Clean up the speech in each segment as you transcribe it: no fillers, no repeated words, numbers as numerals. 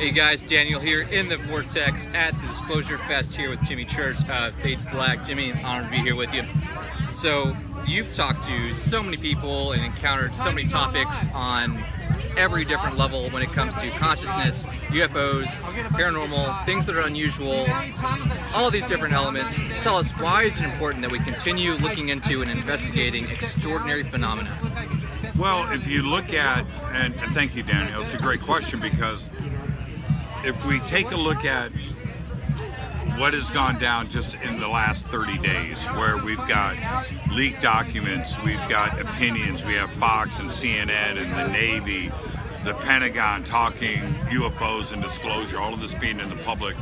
Hey guys, Daniel here in the Vortex at the Disclosure Fest here with Jimmy Church, Faith Black. Jimmy, honored to be here with you. So you've talked to so many people and encountered so many topics on every different level when it comes to consciousness, UFOs, paranormal, things that are unusual, all these different elements. Tell us, why is it important that we continue looking into and investigating extraordinary phenomena? Well, if you look at, and thank you, Daniel, it's a great question, because if we take a look at what has gone down just in the last 30 days, where we've got leaked documents, we've got opinions, we have Fox and CNN and the Navy, the Pentagon talking UFOs and disclosure, all of this being in the public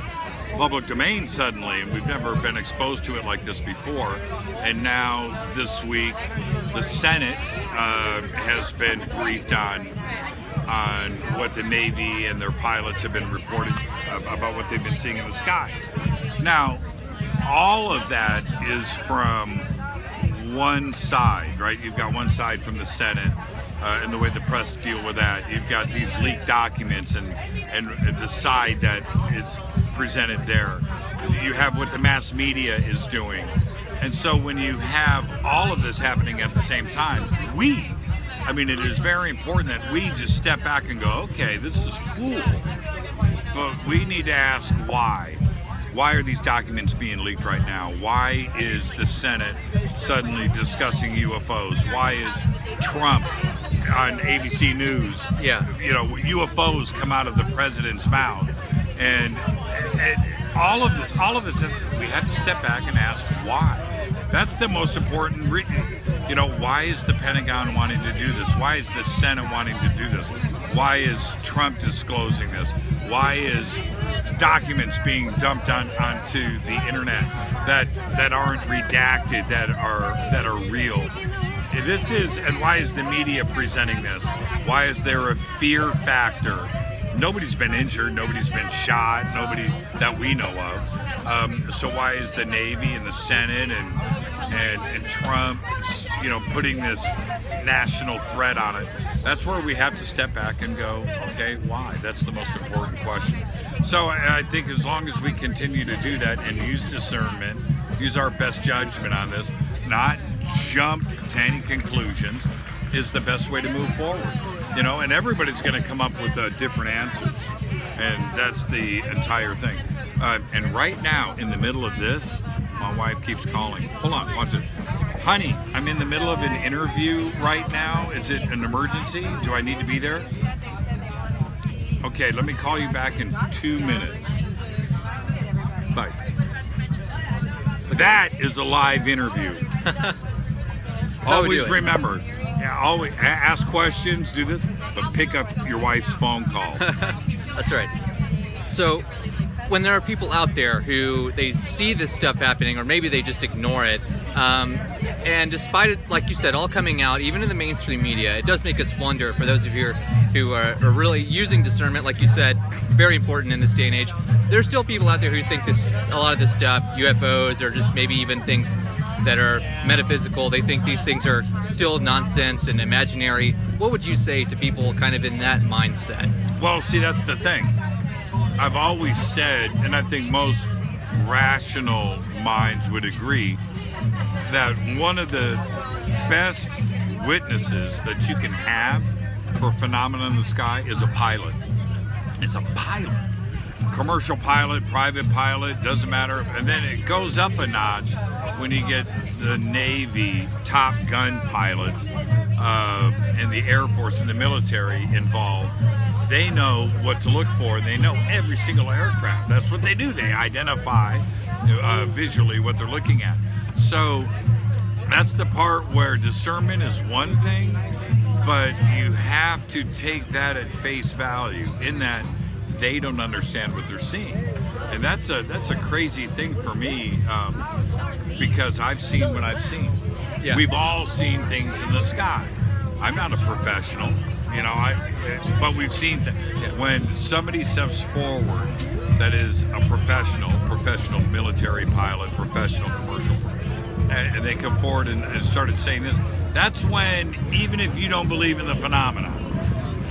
domain suddenly, and we've never been exposed to it like this before. And now this week the Senate has been briefed on what the Navy and their pilots have been reporting about what they've been seeing in the skies. Now, all of that is from one side, right? You've got one side from the Senate and the way the press deal with that. You've got these leaked documents and the side that is presented there. You have what the mass media is doing. And so when you have all of this happening at the same time, it is very important that we just step back and go, okay, this is cool, but we need to ask why. Why are these documents being leaked right now? Why is the Senate suddenly discussing UFOs? Why is Trump on ABC News? UFOs come out of the president's mouth, and all of this, we have to step back and ask why. That's the most important. Why is the Pentagon wanting to do this? Why is the Senate wanting to do this? Why is Trump disclosing this? Why is documents being dumped onto the internet that aren't redacted, that are real? And why is the media presenting this? Why is there a fear factor? Nobody's been injured, nobody's been shot, nobody that we know of. So why is the Navy and the Senate and Trump, putting this national threat on it? That's where we have to step back and go, okay, why? That's the most important question. So I think as long as we continue to do that and use discernment, use our best judgment on this, not jump to any conclusions, is the best way to move forward. And everybody's going to come up with different answers, and that's the entire thing. And right now, in the middle of this, my wife keeps calling. Hold on, watch it. Honey, I'm in the middle of an interview right now. Is it an emergency? Do I need to be there? Okay, let me call you back in 2 minutes. Bye. That is a live interview. Always remember, always ask questions, do this, but pick up your wife's phone call. That's right. So when there are people out there who they see this stuff happening, or maybe they just ignore it, and despite it, like you said, all coming out, even in the mainstream media, it does make us wonder, for those of you who are really using discernment, like you said, very important in this day and age. There's still people out there who think a lot of this stuff, UFOs, or just maybe even things that are metaphysical, they think these things are still nonsense and imaginary. What would you say to people kind of in that mindset? Well, see, that's the thing. I've always said, and I think most rational minds would agree, that one of the best witnesses that you can have for phenomena in the sky is a pilot. It's a pilot. Commercial pilot, private pilot, doesn't matter. And then it goes up a notch when you get the Navy Top Gun pilots and the Air Force and the military involved. They know what to look for. They know every single aircraft. That's what they do. They identify visually what they're looking at. So that's the part where discernment is one thing, but you have to take that at face value, in that they don't understand what they're seeing. And that's a crazy thing for me, because I've seen what I've seen. Yeah. We've all seen things in the sky. I'm not a professional, but we've seen things. Yeah. When somebody steps forward that is a professional military pilot, professional commercial, and they come forward and started saying this, that's when, even if you don't believe in the phenomena,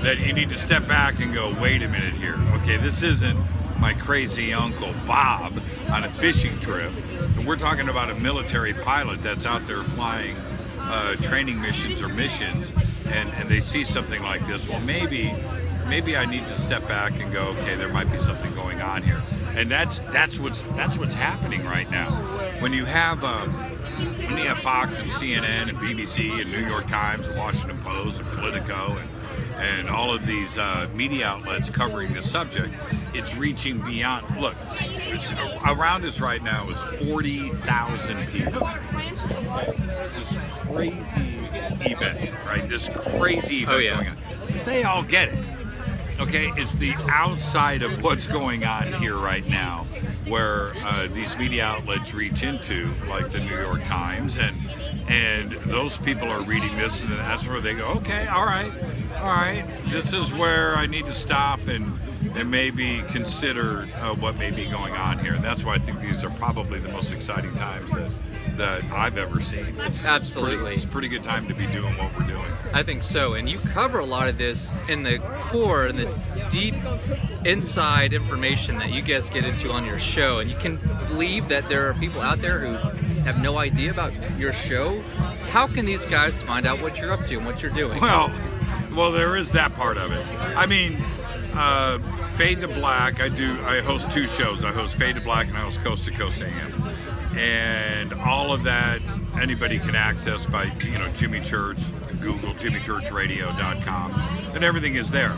that you need to step back and go, wait a minute here. Okay, this isn't my crazy Uncle Bob on a fishing trip. We're talking about a military pilot that's out there flying training missions or missions, and they see something like this. Well, maybe I need to step back and go, okay, there might be something going on here. And that's what's happening right now. When you have Fox and CNN and BBC and New York Times and Washington Post and Politico and all of these media outlets covering this subject, it's reaching beyond. Look, around us right now is 40,000 people. This crazy event, right? This crazy event going on. They all get it. Okay, it's the outside of what's going on here right now, where these media outlets reach into, like the New York Times, and those people are reading this, and then that's where they go, okay, all right, this is where I need to stop and maybe consider what may be going on here. And that's why I think these are probably the most exciting times that I've ever seen. Absolutely. It's a pretty good time to be doing what we're doing. I think so. And you cover a lot of this in the core and the deep inside information that you guys get into on your show. And you can believe that there are people out there who have no idea about your show. How can these guys find out what you're up to and what you're doing? Well, there is that part of it. I mean, Fade to Black, I host two shows. I host Fade to Black and I host Coast to Coast AM. And all of that anybody can access by, Jimmy Church, Google jimmychurchradio.com, and everything is there.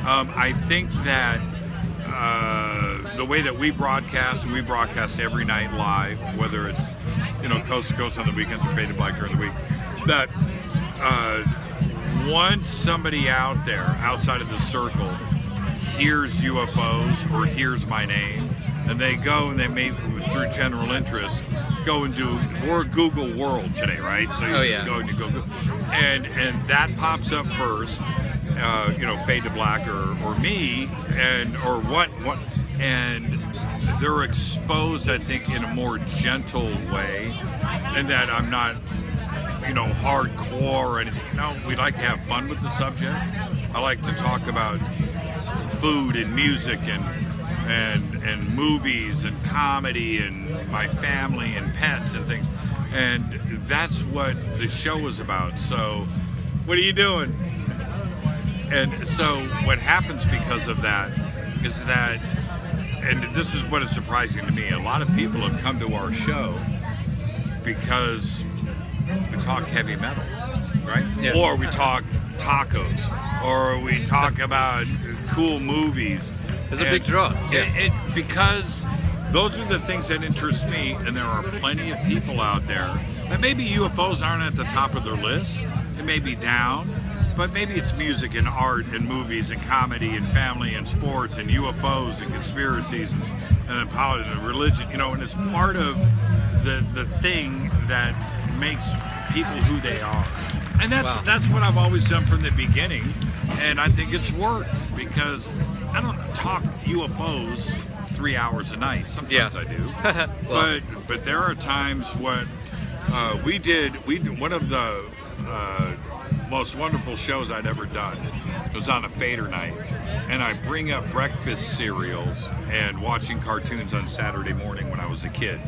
I think that the way that we broadcast, and we broadcast every night live, whether it's, Coast to Coast on the weekends or Fade to Black during the week, that once somebody out there, outside of the circle, hears UFOs or hears my name, and they go and they may, through general interest, go and do, we're Google World today, right? So you just go and you Google, and that pops up first, Fade to Black or me, or what, and they're exposed, I think, in a more gentle way, and that I'm not, hardcore or anything. We like to have fun with the subject. I like to talk about food and music and movies and comedy and my family and pets and things, and that's what the show is about. So what are you doing? And so what happens because of that is that, and this is what is surprising to me, a lot of people have come to our show because we talk heavy metal, right? Yeah. Or we talk tacos, or we talk about cool movies. There's a big draw. Yeah. Because those are the things that interest me, and there are plenty of people out there that maybe UFOs aren't at the top of their list. It may be down, but maybe it's music and art and movies and comedy and family and sports and UFOs and conspiracies and politics and religion, and it's part of the thing that makes people who they are. And that's what I've always done from the beginning, and I think it's worked because I don't talk UFOs 3 hours a night. Sometimes I do, but there are times when we did one of the most wonderful shows I'd ever done. It was on a Fader night, and I bring up breakfast cereals and watching cartoons on Saturday morning when I was a kid.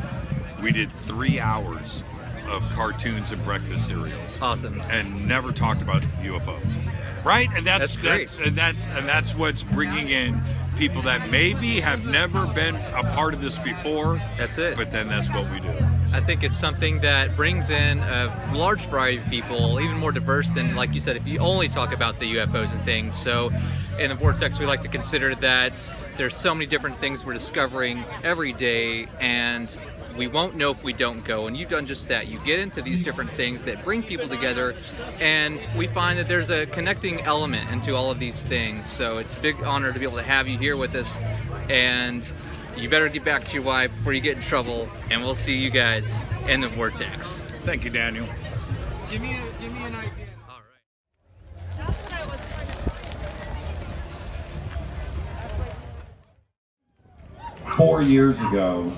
We did 3 hours of cartoons and breakfast cereals. Awesome. And never talked about UFOs. Right? And that's great. That's what's bringing in people that maybe have never been a part of this before. That's it. But then that's what we do. I think it's something that brings in a large variety of people, even more diverse than, like you said, if you only talk about the UFOs and things. So in the Vortex, we like to consider that there's so many different things we're discovering every day, and we won't know if we don't go. And you've done just that. You get into these different things that bring people together, and we find that there's a connecting element into all of these things. So it's a big honor to be able to have you here with us, and you better get back to your wife before you get in trouble, and we'll see you guys in the Vortex. Thank you, Daniel. Give me an idea. All right. 4 years ago,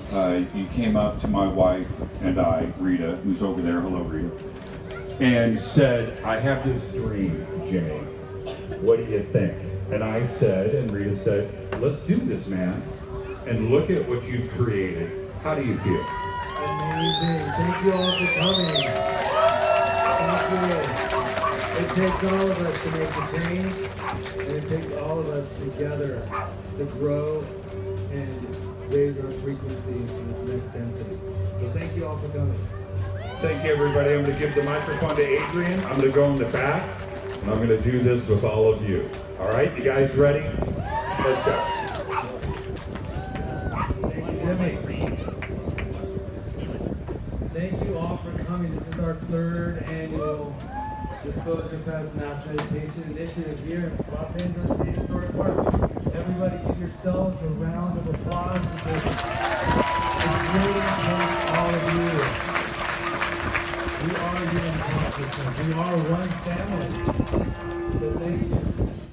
you came up to my wife and I, Rita, who's over there, hello Rita, and said, I have this dream, Jimmy, what do you think? And I said, and Rita said, let's do this, man. And look at what you've created. How do you feel? Amazing. Thank you all for coming. Thank you. It takes all of us to make the change, and it takes all of us together to grow and raise our frequency to this next density. So thank you all for coming. Thank you, everybody. I'm going to give the microphone to Adrian. I'm going to go in the back, and I'm going to do this with all of you. All right, you guys ready? Let's go. Thank you, Jimmy. Thank you all for coming. This is our 3rd annual Disclosure Past Mass Meditation Initiative here in Los Angeles State Historic Park. Everybody give yourselves a round of applause because it's really important all of you. We are human consciousness. We are one family. So thank you.